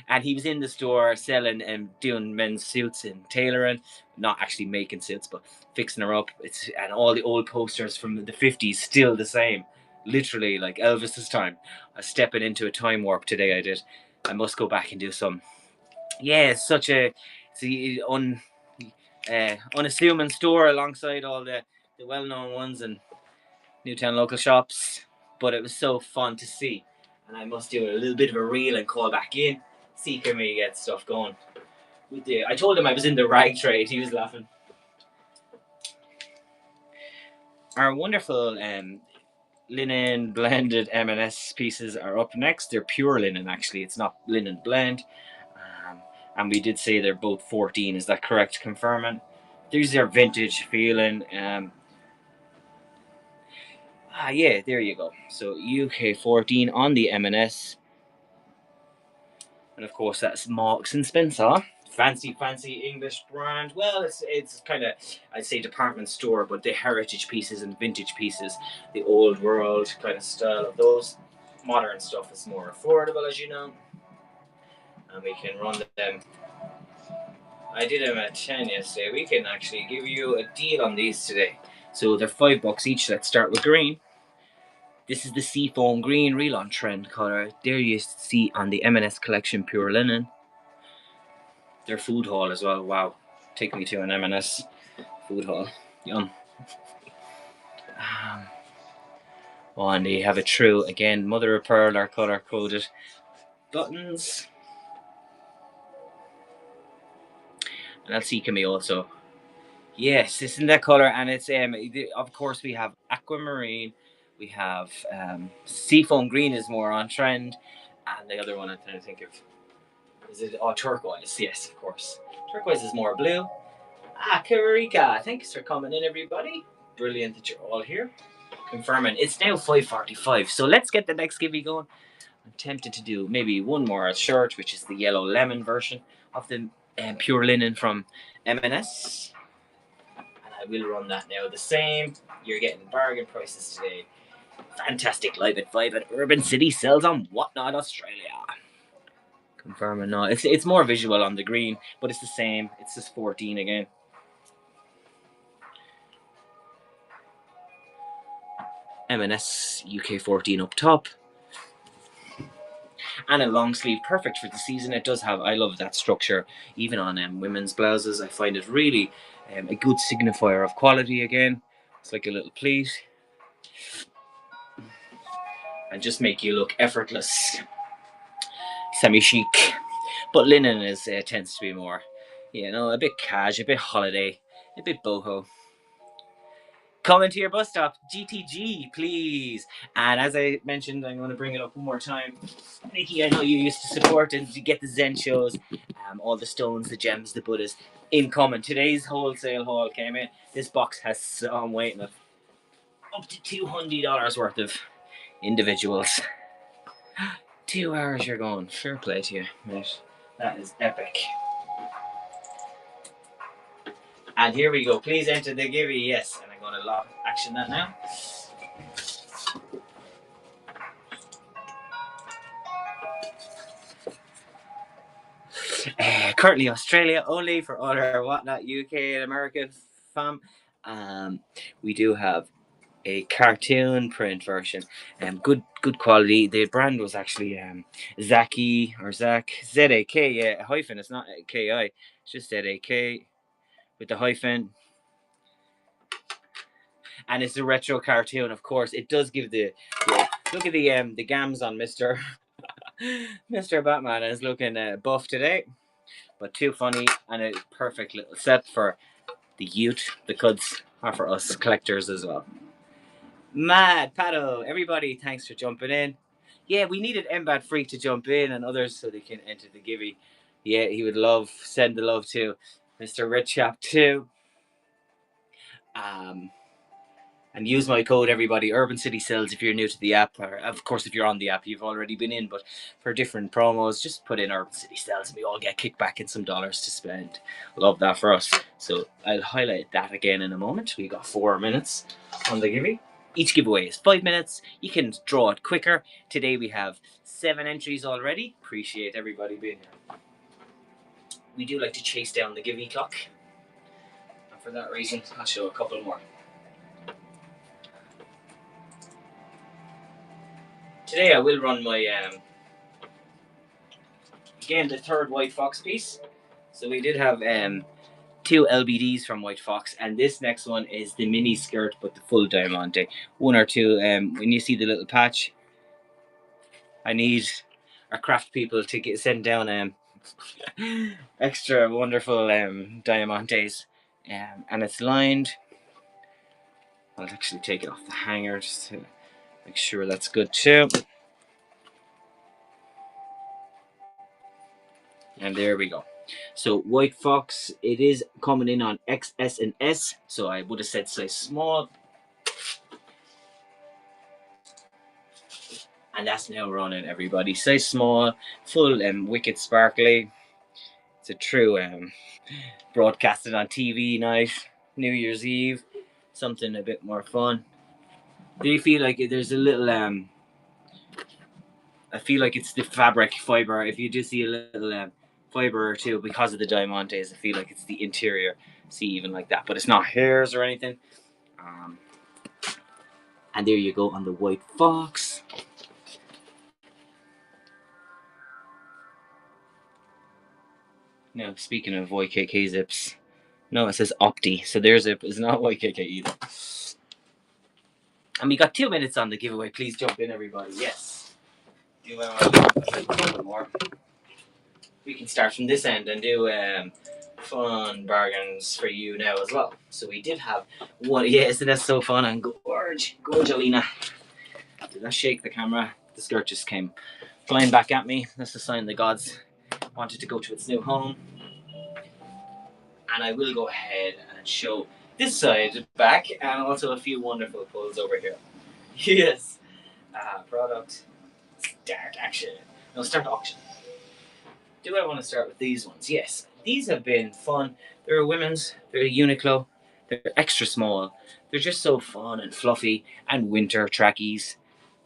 And he was in the store selling and doing men's suits and tailoring, not actually making suits, but fixing her up. And all the old posters from the 50s still the same, literally like Elvis's time. I was stepping into a time warp today. I must go back and do some. Yeah, it's the unassuming store alongside all the well-known ones and Newtown local shops. But it was so fun to see, and I must do a little bit of a reel and call back in, see can we get stuff going. I told him I was in the rag trade. He was laughing. Our wonderful linen blended M&S pieces are up next. They're pure linen, actually. It's not linen blend. And we did say they're both 14. Is that correct? Confirming. These are vintage feeling. Yeah, there you go. So UK 14 on the M&S. And of course, that's Marks and Spencer. Fancy English brand. Well, it's kind of, I'd say, department store, but the heritage pieces and vintage pieces, the old world kind of style of those. Modern stuff is more affordable, as you know, and we can run them. I did them at 10 yesterday. We can actually give you a deal on these today. So they're $5 each. Let's start with green. This is the seafoam green, real on trend color. There you see on the M&S collection pure linen. Their food hall as well. Wow, take me to an M&S food hall. Yum. Oh, and they have a true again mother of pearl or color coded buttons. And I'll see can we also. Yes, it's in that color, and it's of course we have aquamarine, we have seafoam green is more on trend, and the other one I'm trying to think of is it turquoise? Yes, of course. Turquoise is more blue. Karika, thanks for coming in, everybody. Brilliant that you're all here. Confirming it's now 5:45, so let's get the next giveaway going. I'm tempted to do maybe one more shirt, which is the yellow lemon version of the pure linen from M&S. And I will run that now the same. You're getting bargain prices today. Fantastic live at 5 at Urbancitysells on Whatnot, Australia. Confirming no, it's more visual on the green, but it's the same. It's just 14 again. M&S UK 14 up top. And a long sleeve, perfect for the season. It does have, I love that structure, even on women's blouses. I find it really a good signifier of quality again. It's like a little pleat. And just make you look effortless. Semi-chic. But linen is tends to be more, a bit cash, a bit holiday, a bit boho. Coming to your bus stop, GTG, please. And as I mentioned, I'm going to bring it up one more time. Nikki, I know you used to support and to get the Zen shows, all the stones, the gems, the Buddhas incoming. Today's wholesale haul came in. This box has some weight of up to $200 worth of individuals. 2 hours you're going. Fair play to you, mate. That is epic. And here we go. Please enter the giveaway. Yes, and I'm going to action that now. Currently Australia only for all our Whatnot UK and America fam. We do have a cartoon print version. Good quality. The brand was actually Zaki or Zak Z-A-K, yeah, a hyphen. It's not K-I. It's just Z-A-K with the hyphen. And it's a retro cartoon, of course. It does give look at the gams on Mr. Mr. Batman is looking buff today, but too funny and a perfect little set for the youth, the kids, or for us collectors as well. Mad Paddle, everybody, thanks for jumping in. Yeah, we needed Mbad Freak to jump in and others so they can enter the giveaway. Yeah, he would send the love to Mr. Richap too. And use my code, everybody, Urbancitysells, if you're new to the app. Or, of course, if you're on the app, you've already been in. But for different promos, just put in Urbancitysells and we all get kickback and some dollars to spend. Love that for us. So I'll highlight that again in a moment. We got 4 minutes on the giveaway. Each giveaway is 5 minutes. You can draw it quicker. Today we have 7 entries already. Appreciate everybody being here. We do like to chase down the giveaway clock. And for that reason, I'll show a couple more. Today I will run my, again, the third white fox piece. So we did have two LBDs from White Fox, and this next one is the mini skirt, but the full diamante. One or two. When you see the little patch, I need our craft people to send down extra wonderful diamantes, and it's lined. I'll actually take it off the hanger just to make sure that's good too. And there we go. So White Fox, it is coming in on XS and S. So I would have said size small. And that's now running, everybody. Size small, full wicked sparkly. It's a true broadcasted on TV night, New Year's Eve. Something a bit more fun. Do you feel like there's a little I feel like it's the fabric fiber. If you do see a little fiber or two because of the diamantes, I feel like it's the interior. See, even like that, but it's not hairs or anything. And there you go on the White Fox. Now, speaking of YKK zips, no, it says Opti, so their zip is not YKK either. And we got 2 minutes on the giveaway. Please jump in, everybody. Yes. Do a little bit more. We can start from this end and do fun bargains for you now as well. So we did have one. Yeah, isn't that so fun and gorge, Alina. Did I shake the camera? The skirt just came flying back at me. That's a sign the gods wanted to go to its new home. And I will go ahead and show this side back and also a few wonderful pulls over here. Yes. Product. Start action. No, start auction. Do I want to start with these ones? Yes. These have been fun. They're a women's. They're a Uniqlo. They're extra small. They're just so fun and fluffy and winter trackies.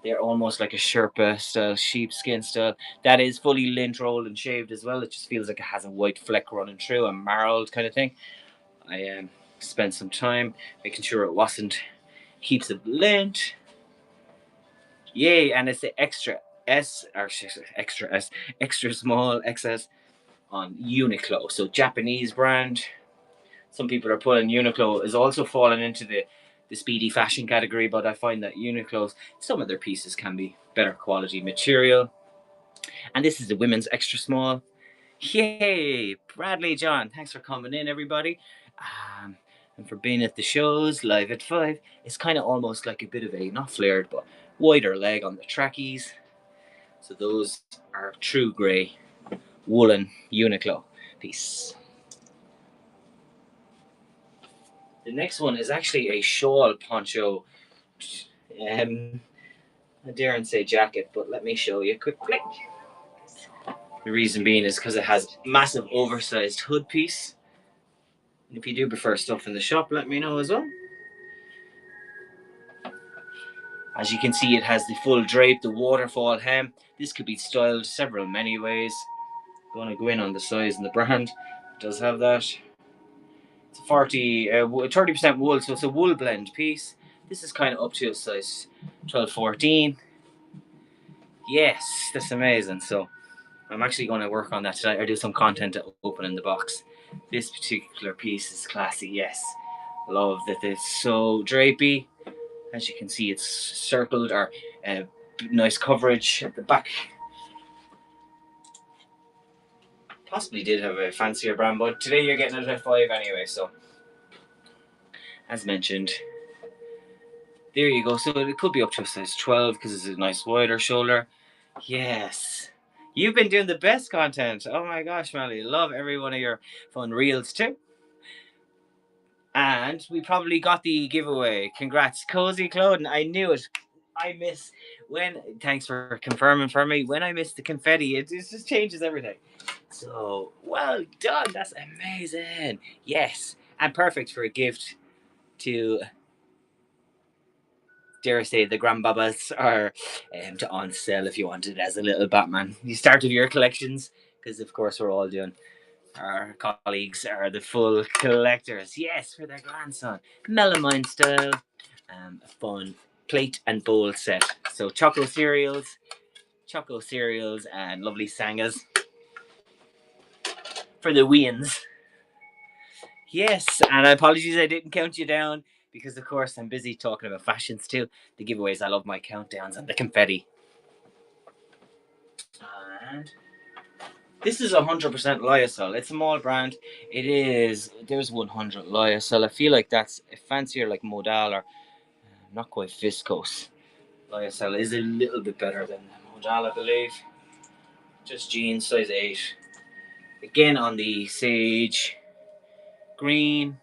They're almost like a Sherpa style, sheepskin style. That is fully lint rolled and shaved as well. It just feels like it has a white fleck running through, a marled kind of thing. I spent some time making sure it wasn't heaps of lint. Yay, and it's the extra S, or extra S, extra small XS on Uniqlo. So Japanese brand. Some people are pulling Uniqlo is also falling into the speedy fashion category, but I find that Uniqlo's, some of their pieces can be better quality material. And this is the women's extra small. Yay! Bradley John, thanks for coming in, everybody. And for being at the shows live at 5. It's kind of almost like a bit of a, not flared, but wider leg on the trackies. So those are true grey woolen Uniqlo piece. The next one is actually a shawl poncho. I daren't say jacket, but let me show you quickly. The reason being is because it has massive oversized hood piece. And if you do prefer stuff in the shop, let me know as well. As you can see, it has the full drape, the waterfall hem. This could be styled many ways. Gonna go in on the size and the brand. It does have that. It's a 30% wool, so it's a wool blend piece. This is kind of up to a size 12, 14. Yes, that's amazing. So I'm actually going to work on that tonight or do some content to open in the box. This particular piece is classy, yes. Love that it's so drapey. As you can see, it's circled or nice coverage at the back. Possibly did have a fancier brand, but today you're getting it at 5 anyway, so as mentioned, there you go. So it could be up to a size 12 because it's a nice wider shoulder. Yes. You've been doing the best content. Oh my gosh, Mally. Love every one of your fun reels too. And we probably got the giveaway. Congrats. Cozy Clothing. I knew it. I miss thanks for confirming for me. When I miss the confetti, it just changes everything. So well done. That's amazing. Yes. And perfect for a gift to, dare I say, the grandbabas, or to on sale if you wanted it as a little Batman. You started your collections because, of course, we're all doing. Our colleagues are the full collectors. Yes, for their grandson. Melamine style. A fun plate and bowl set. So choco cereals, and lovely sangas. for the wins. Yes, and apologies I didn't count you down because, of course, I'm busy talking about fashions too. The giveaways, I love my countdowns and the confetti. And this is 100% lyocell. It's a small brand. It is. There's 100 lyocell. I feel like that's a fancier, like modal, or not quite viscose. Lyocell is a little bit better than modal, I believe. Just jeans, size 8. Again on the sage green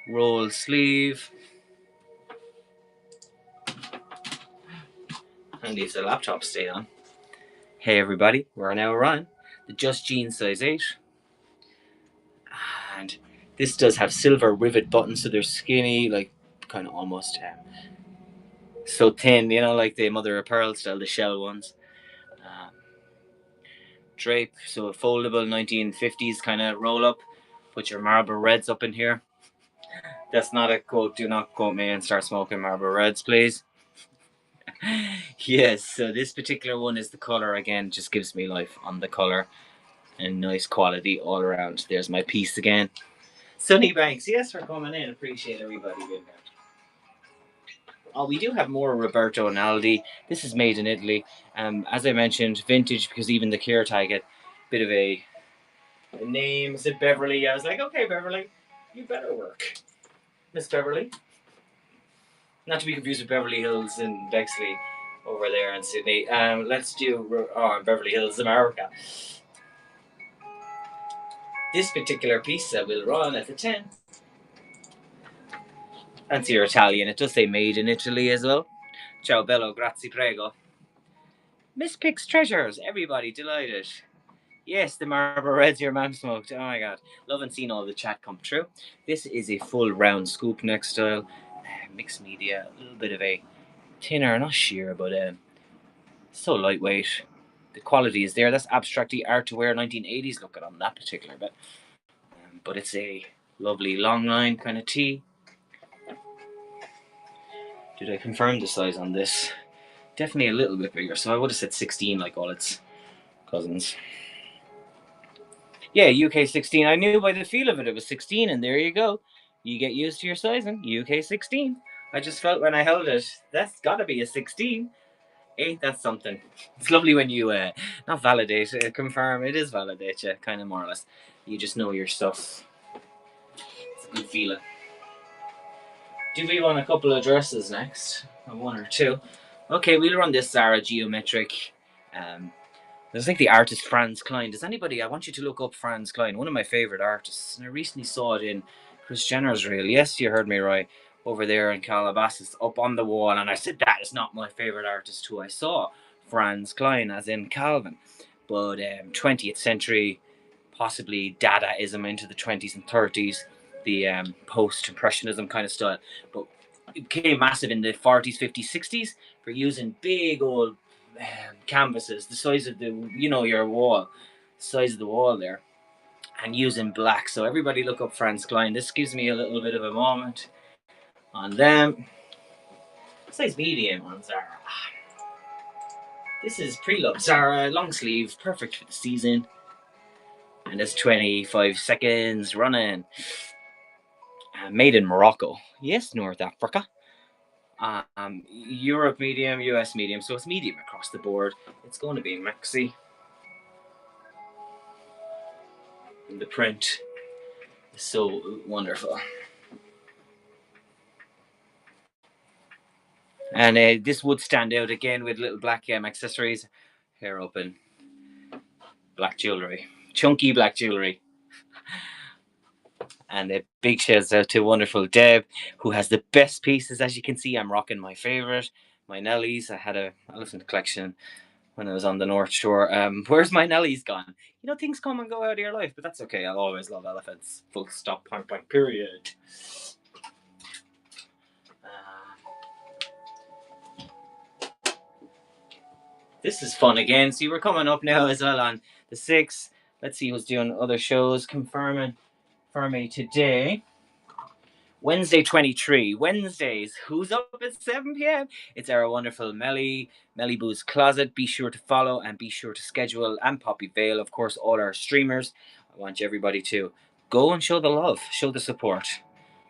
roll sleeve. And leaves the laptop stay on. Hey everybody, we're now running the Just Jeans size 8. And this does have silver rivet buttons, so they're skinny, like kind of almost so thin, you know, like the mother of pearl style, the shell ones. Um, Drape, so a foldable 1950s kind of roll up. Put your Marlboro Reds up in here. That's not a quote. Do not quote me and start smoking Marlboro Reds, please. Yes, so this particular one is the color again, just gives me life on the color and nice quality all around. There's my piece again. Sunny Banks, yes, for coming in. Appreciate everybody being there. Oh, we do have more Roberto and Aldi. This is made in Italy. As I mentioned, vintage because even the care tag get a bit of a name. Is it Beverly? I was like, okay, Beverly, you better work, Miss Beverly. Not to be confused with Beverly Hills in Bexley over there in Sydney. Let's do Beverly Hills, America. This particular pizza will run at the 10. Fancy your Italian. It does say made in Italy as well. Ciao bello, grazie prego. Miss Picks Treasures. Everybody delighted. Yes, the Marlboro Reds your mum smoked. Oh my god. Love and seeing all the chat come through. This is a full round scoop neck style. Mixed media. A little bit of a thinner, not sheer, but so lightweight. The quality is there. That's abstractly art to wear 1980s looking on that particular bit. But it's a lovely long line kind of tee. Did I confirm the size on this? Definitely a little bit bigger. So I would have said 16 like all its cousins. Yeah, UK 16. I knew by the feel of it was 16, and there you go. You get used to your sizing. UK 16. I just felt when I held it, that's got to be a 16. Ain't that something? It's lovely when you not validate, confirm. It is validate, yeah, kind of more or less. You just know your stuff. It's a good feeling. Do we want a couple of dresses next? One or two? Okay, we'll run this Zara Geometric. There's like the artist Franz Klein. Does anybody? I want you to look up Franz Klein, one of my favorite artists. And I recently saw it in Chris Jenner's reel. Yes, you heard me right. Over there in Calabasas, up on the wall, and I said that is not my favorite artist who I saw. Franz Klein, as in Calvin, but 20th century, possibly Dadaism into the 20s and 30s, the post-impressionism kind of style. But it became massive in the 40s, 50s, 60s for using big old canvases, the size of your wall, size of the wall there, and using black. So everybody look up Franz Klein. This gives me a little bit of a moment on them. Size medium on Zara. This is pre-loved Zara, long sleeve, perfect for the season. And it's 25 seconds running. Made in Morocco. Yes, North Africa. Europe medium, US medium, so it's medium across the board. It's going to be maxi. And the print is so wonderful. And this would stand out again with little black accessories. Hair open. Black jewellery. Chunky black jewellery. And a big shout out to wonderful Deb, who has the best pieces. As you can see, I'm rocking my favourite, my Nellies. I had a elephant collection when I was on the North Shore. Where's my Nellies gone? You know, things come and go out of your life, but that's okay. I'll always love elephants. Full stop, point blank, period. This is fun again. See, we're coming up now as well on the 6th. Let's see who's doing other shows confirming for me today. Wednesday 23. Wednesdays. Who's up at 7 p.m.? It's our wonderful Melly Boo's Closet. Be sure to follow and be sure to schedule. And Poppy Vale, of course, all our streamers. I want everybody to go and show the love, show the support.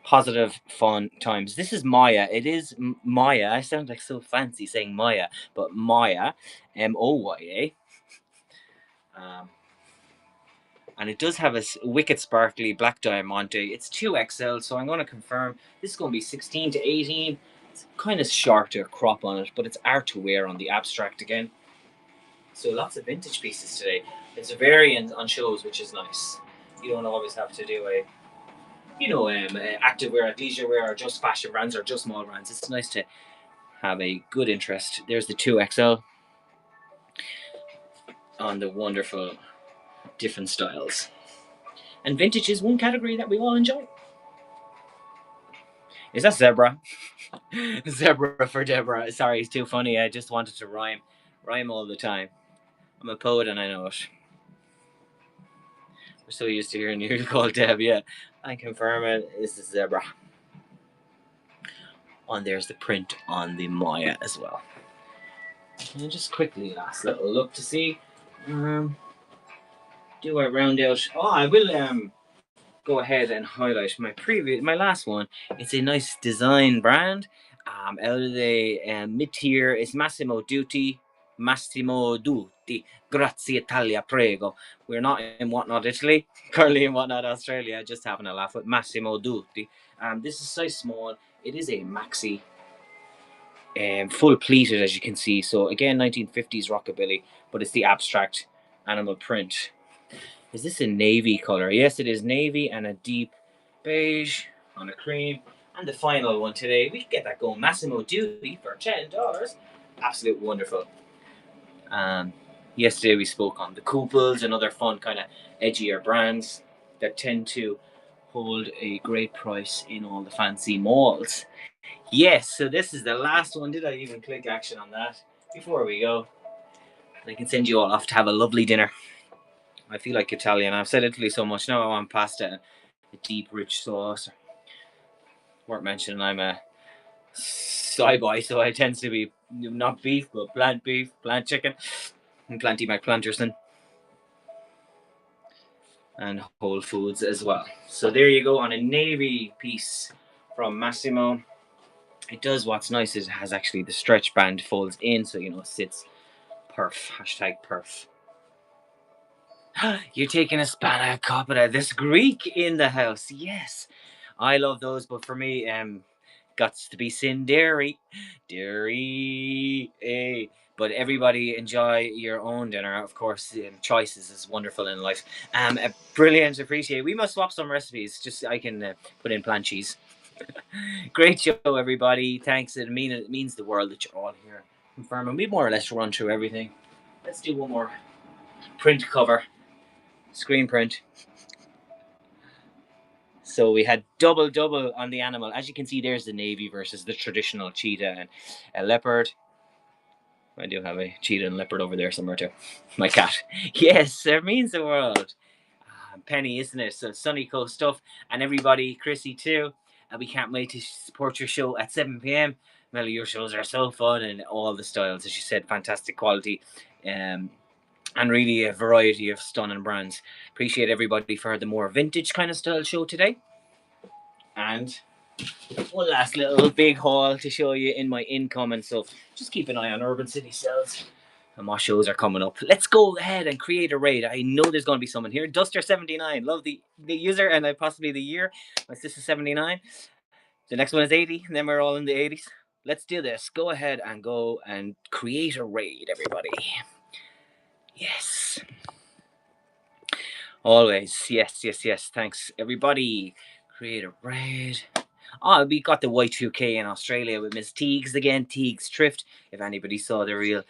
Positive, fun times. This is Maya. It is Maya. I sound like so fancy saying Maya, but Maya, Moya. And it does have a wicked sparkly black diamante. It's 2XL, so I'm going to confirm this is going to be 16 to 18. It's kind of shorter crop on it, but it's art to wear on the abstract again. So lots of vintage pieces today. It's a variant on shows, which is nice. You don't always have to do active wear, leisure wear, or just fashion brands or just small brands. It's nice to have a good interest. There's the 2XL on the wonderful different styles. And vintage is one category that we all enjoy. Is that zebra? Zebra for Deborah. Sorry, it's too funny. I just wanted to rhyme. Rhyme all the time. I'm a poet and I know it. We're so used to hearing you call Deb, yeah. I confirm it. It's a zebra. And there's the print on the Maya as well. And just quickly, last little look to see. Do I round out? Oh, I will go ahead and highlight my last one. It's a nice design brand. Out of the mid-tier is Massimo Dutti. Grazie Italia, prego. We're not in Whatnot Italy, currently in Whatnot Australia, just having a laugh with Massimo Dutti. This is size small. It is a maxi, full pleated as you can see. So again, 1950s rockabilly, but it's the abstract animal print. Is this a navy color? Yes, it is navy and a deep beige on a cream. And the final one today, we can get that going. Massimo Dutti for $10. Absolute wonderful. Yesterday we spoke on the Couples and other fun kind of edgier brands that tend to hold a great price in all the fancy malls. Yes, so this is the last one. Did I even click action on that? Before we go, I can send you all off to have a lovely dinner. I feel like Italian. I've said Italy so much now. I want pasta, a deep, rich sauce. Worth mentioning, I'm a sci boy, so I tend to be not beef, but plant beef, plant chicken, and Planty McPlanterson, and Whole Foods as well. So there you go on a navy piece from Massimo. It does what's nice is it has actually the stretch band folds in, so it sits perf. Hashtag perf. You're taking a spanner capita. This Greek in the house. Yes. I love those, but for me, guts to be sin dairy. Dairy. But everybody enjoy your own dinner. Of course, choices is wonderful in life. Brilliant, appreciate it. We must swap some recipes. Just I can put in plant cheese. Great show, everybody. Thanks. It means the world that you're all here. Confirming. We more or less run through everything. Let's do one more print cover. Screen print. So we had double on the animal. As you can see, there's the navy versus the traditional cheetah and a leopard. I do have a cheetah and leopard over there somewhere too. My cat. Yes, it means the world. Penny, isn't it? So Sunny Coast stuff. And everybody, Chrissy too. We can't wait to support your show at 7 p.m. Melly, your shows are so fun and all the styles, as you said, fantastic quality. And really a variety of stunning brands. Appreciate everybody for the more vintage kind of style show today. And one last little big haul to show you in my incoming. So just keep an eye on Urbancitysells and what shows are coming up. Let's go ahead and create a raid. I know there's going to be someone here. Duster79, love the user and possibly the year. My sister's 79. The next one is 80, and then we're all in the 80s. Let's do this. Go ahead and go and create a raid, everybody. Yes. Always. Yes. Thanks, everybody. Create a raid. We got the Y2K in Australia with Miss Teagues again. Teagues Thrift. If anybody saw the real,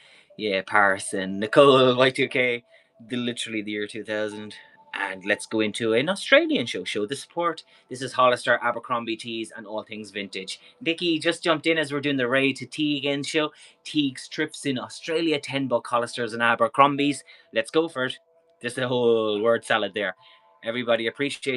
Paris and Nicole Y2K, literally the year 2000. And let's go into an Australian show. Show the support. This is Hollister, Abercrombie Tees, and all things vintage. Dickie just jumped in as we're doing the raid to Teagues show. Teagues Thrifts in Australia, $10 Hollisters and Abercrombies. Let's go for it. Just a whole word salad there. Everybody appreciate